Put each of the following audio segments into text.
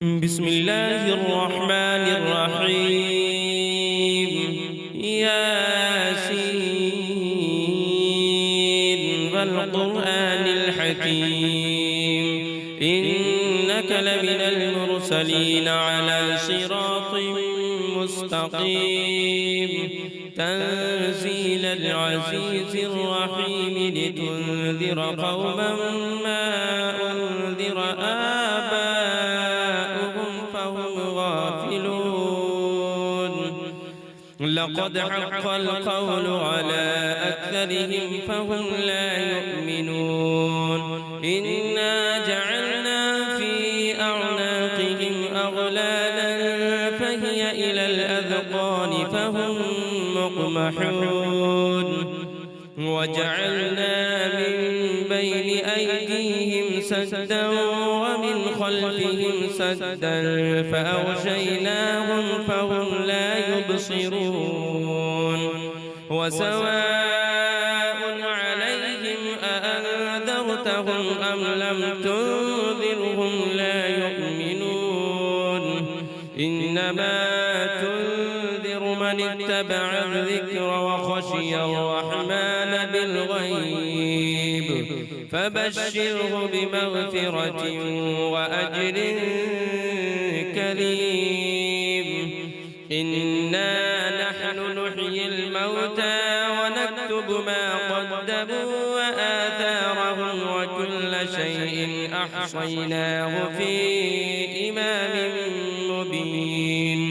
بسم الله الرحمن الرحيم. ياسين والقرآن الحكيم إنك لمن المرسلين على صراط مستقيم تنزيل العزيز الرحيم لتنذر قوما ما أنذر آباؤهم فهم غافلون. لقد حق القول على أكثرهم فهم لا يؤمنون. إنا جعلنا في أعناقهم أغلالا فهي إلى الأذقان فهم مقمحون. وجعلنا من بين أيديهم سدا ومن خلفهم سدا فأغشيناهم فهم لا يبصرون. وسواء عليهم أأنذرتهم أم لم تنذرهم لا يؤمنون. إنما تنذر من اتبع الذكر وخشي الرحمن بالغيب فبشره بمغفرة وأجر كريم. إنا نحن نحيي الموتى ونكتب ما قدموا وآثارهم وكل شيء أحصيناه في إمام مبين.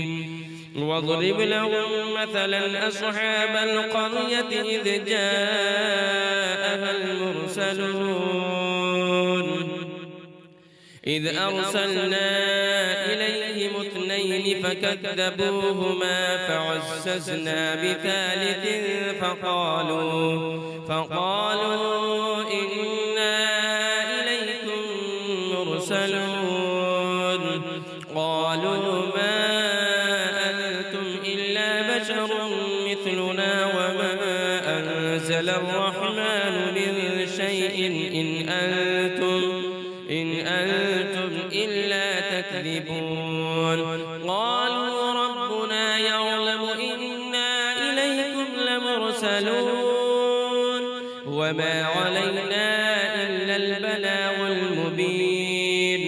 واضرب لهم مثلا أصحاب القرية إذ جاءها المرسلون إذ أرسلنا إليهم اثنين فكذبوهما فعززنا بثالث فقالوا إنا إليكم مرسلون. قالوا ما أنتم إلا بشر مثلنا وما أنزل الرحمن من شيء إن أنتم إلا تكذبون. قالوا ربنا يعلم إنا إليكم لمرسلون وما علينا إلا البلاغ المبين.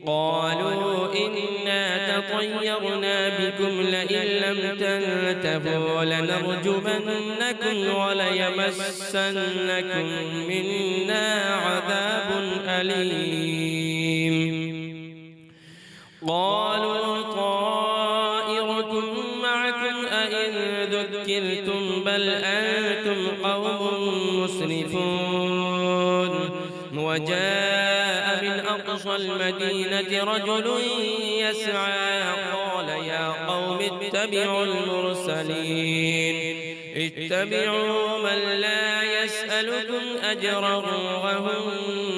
قالوا إنا تطيرنا بكم لئن لم تنتهوا لنرجمنكم وليمسنكم منا عذاب أليم. قالوا طائركم معكم أئن ذكرتم بل أنتم قوم مسرفون. وجاء من أقصى المدينة رجل يسعى قال يا قوم اتبعوا المرسلين اتبعوا من لا يسألكم أجرا وهم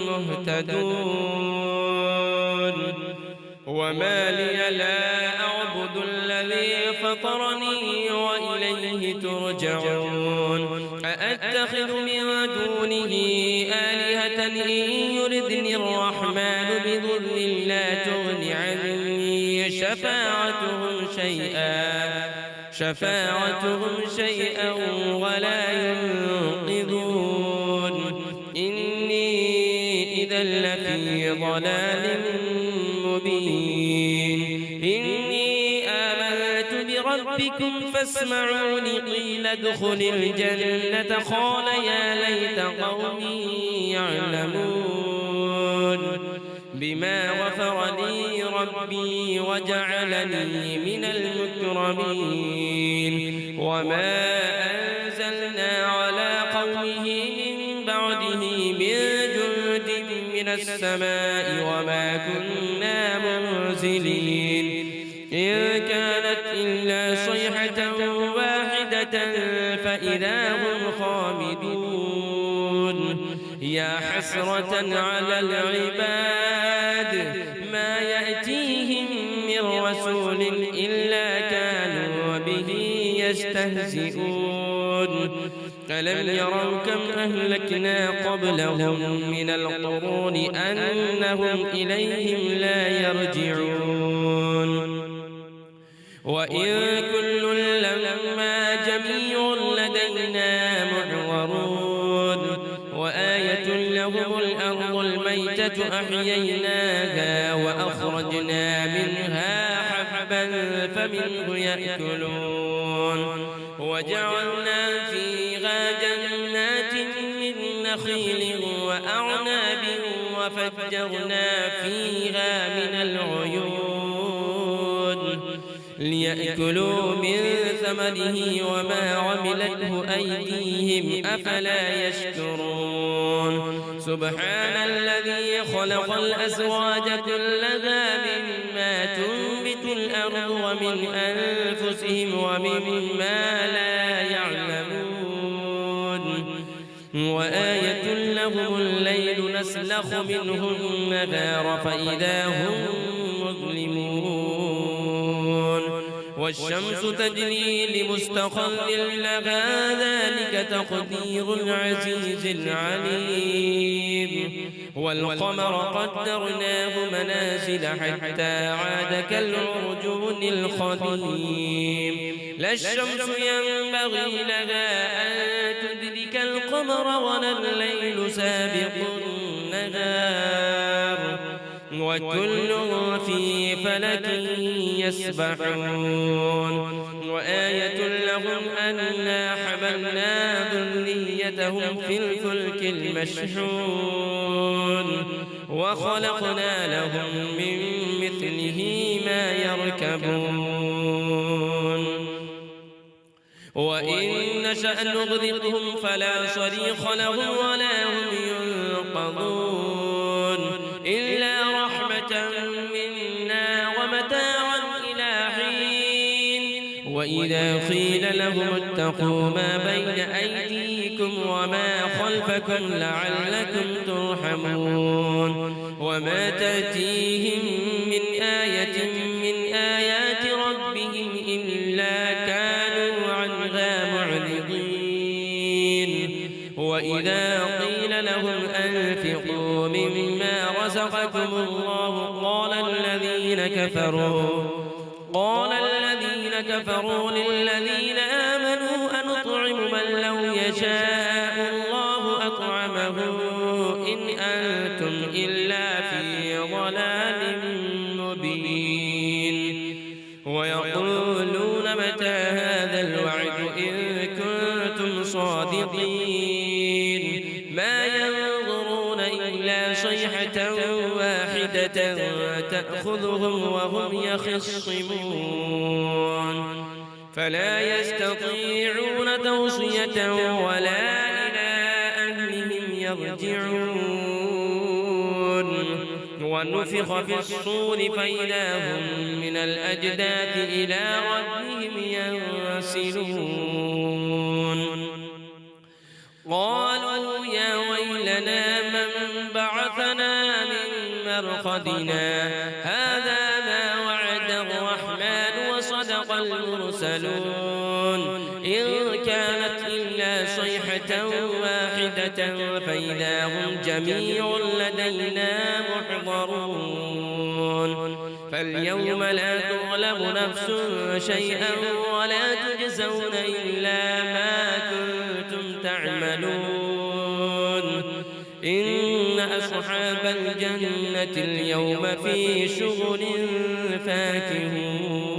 مهتدون. وما لي لا أعبد الذي فطرني وإليه ترجعون. أأتخذ من دونه آلهة إن يردني الرحمن بضر لا تغن عني شفاعتهم شيئا ولا ينقذون. إني إذا لفي ضلال مبين. إني آمنت بربكم فاسمعوني قيل ادخل الجنة قال يا ليت قومي يعلمون بما غفر لي ربي وجعلني من المكرمين. وما أنزلنا على قومه من بعده من جند من السماء وما كنا منزلين. إن كانت إلا صيحة واحدة فإذا هم خامدون. يا حسرة على العباد ما يأتيهم من رسول إلا كانوا به يستهزئون. ألم يروا كم أهلكنا قبلهم من القرون أنهم إليهم لا يرجعون وإن كل لما جميع لدينا محضرون وآية لهم الأرض الميتة أحييناها وأخرجنا منها حبا فمنه يأكلون وجعلنا فيها جنات من نخيل وأعناب وفجرنا فيها من العيون ليأكلوا من ثمره وما عملته أيديهم أفلا يشكرون سبحان الذي خلق الأزواج كلها مما تنبت الأرض ومن أنفسهم ومما لا يعلمون وآية لهم الليل نسلخ منه النهار فإذا هم مظلمون والشمس تجري لمستقر لها ذلك تقدير العزيز العليم والقمر قدرناه منازل حتى عاد كالعرجون القديم لا الشمس ينبغي لها أن تدرك القمر ولا الليل سابق النهار وكل في فلك يسبحون وآية لهم أنا حملنا ذريتهم في الفلك المشحون وخلقنا لهم من مثله ما يركبون وإن نشأ نغرقهم فلا صريخ لهم ولا هم ينقذون إلا رحمة منا ومتاعا إلى حين وإذا قيل لهم اتقوا ما بين أيديكم وما خلفكم لعلكم ترحمون وما تأتيهم من آية من آيات ربهم إلا كانوا عنها معرضين وإذا قيل لهم أنفقوا مما رزقكم الله قال الذين كفروا للذين آمنوا أنطعم من لو يشاء الله أطعمه إن أنتم إلا في ضلال مبين ويقولون متى هذا الوعد إن كنتم صادقين ما ينظرون إلا صيحة واحدة تأخذهم وهم يخصمون فلا يستطيعون توصية ولا إلى أهلهم يرجعون ونفخ في الصور فإذا هم من الأجداث إلى ربهم ينسلون قالوا يا ويلنا من بعثنا من مرقدنا هذا ما وعد الرحمن وصدق المرسلون إن كانت إلا صيحة واحدة فإذا هم جميع لدينا محضرون فاليوم لا تظلم نفس شيئا ولا تجزون إلا ما كنتم تعملون إن أصحاب الجنة اليوم في شغل فاكهون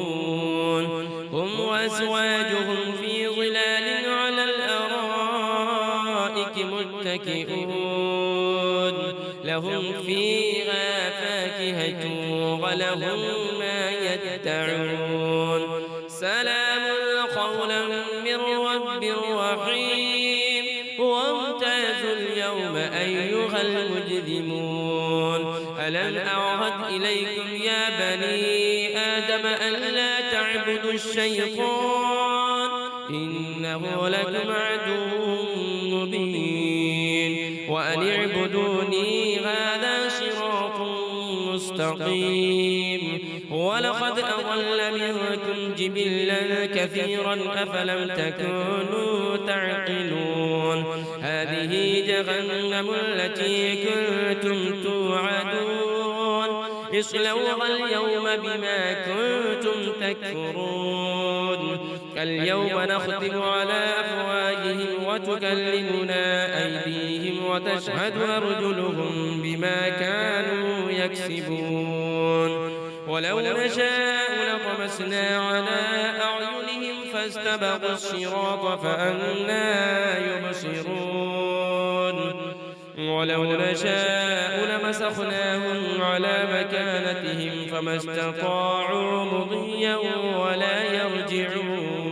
هم وأزواجهم في ظلال على الأرائك متكئون لهم فيها فاكهة ولهم ما يدعون سلام قولا من رب رحيم وامتازوا اليوم أيها المجرمون ألم أعهد إليكم يا بني آدم ألا تعبدوا الشيطان إنه لكم عدو مبين وأن اعبدوني هذا صراط مستقيم ولقد أضل منكم جبلا كثيرا أفلم تكونوا تعقلون هذه جهنم التي كنتم توعدون اصلوها اليوم بما كنتم تكفرون اليوم نختم على أفواههم وتكلمنا أيديهم وتشهد أرجلهم بما كانوا يكسبون ولو نشاء لطمسنا على أعينهم فاستبقوا الصراط فأنى يبصرون ولو نشاء لمسخناهم على مكانتهم فما استطاعوا مضيا ولا يرجعون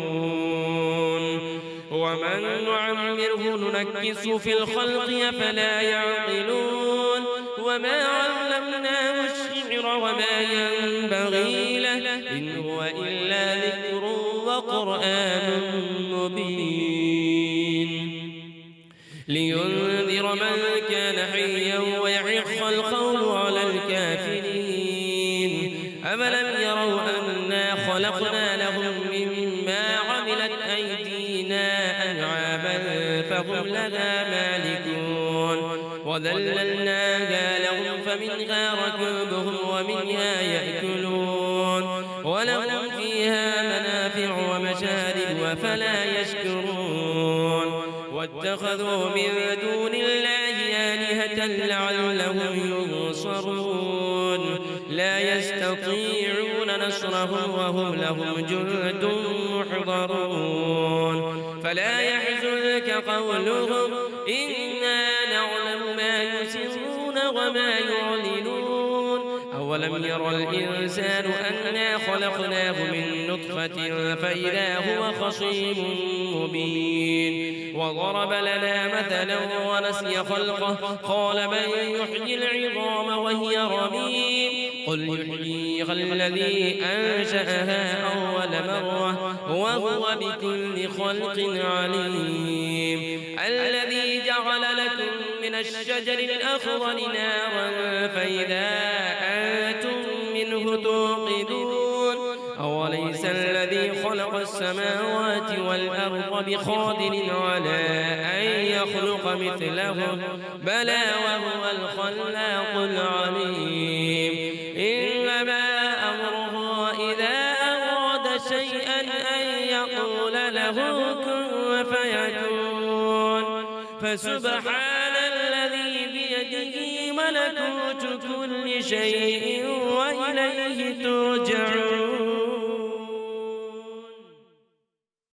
ومن نعمره ننكسه في الخلق أفلا يعقلون وما علمناه الشعر وما ينبغي له إن هو إلا ذكر وقرآن مبين لينذر من كان حيا ويحق القول على الكافرين أفلم يروا أنا خلقنا لهم مما عملت أيدينا أنعاما فهم لها مالكون وذللناها لهم فمنها ركوبهم ومنها يأكلون ولهم فيها منافع ومشارب أفلا يشكرون واتخذوا من دون الله آلهة لعلهم ينصرون لا يستطيعون نصرهم وهم لهم جند محضرون فلا يحزنك قولهم إنا نعلم ما يسرون وما يعلنون أولم ير الإنسان أنا خلقناه من نطفة فإذا هو خصيم مبين وضرب لنا مثلا ونسي خلقه قال من يحيي العظام وهي رميم قل يحييها الذي أنشأها أول مرة وهو بكل خلق عليم الذي جعل لكم من الشجر الأخضر نارا فإذا أنتم منه توقدون أوليس الذي خلق السماوات والأرض بقادر على أن يخلق مثلهم بلى وهو الخلاق العليم إنما أمره إذا أراد شيئا أن يقول له كن فيكون فسبحان الذي بيده ملكوت كل شيء وإليه ترجعون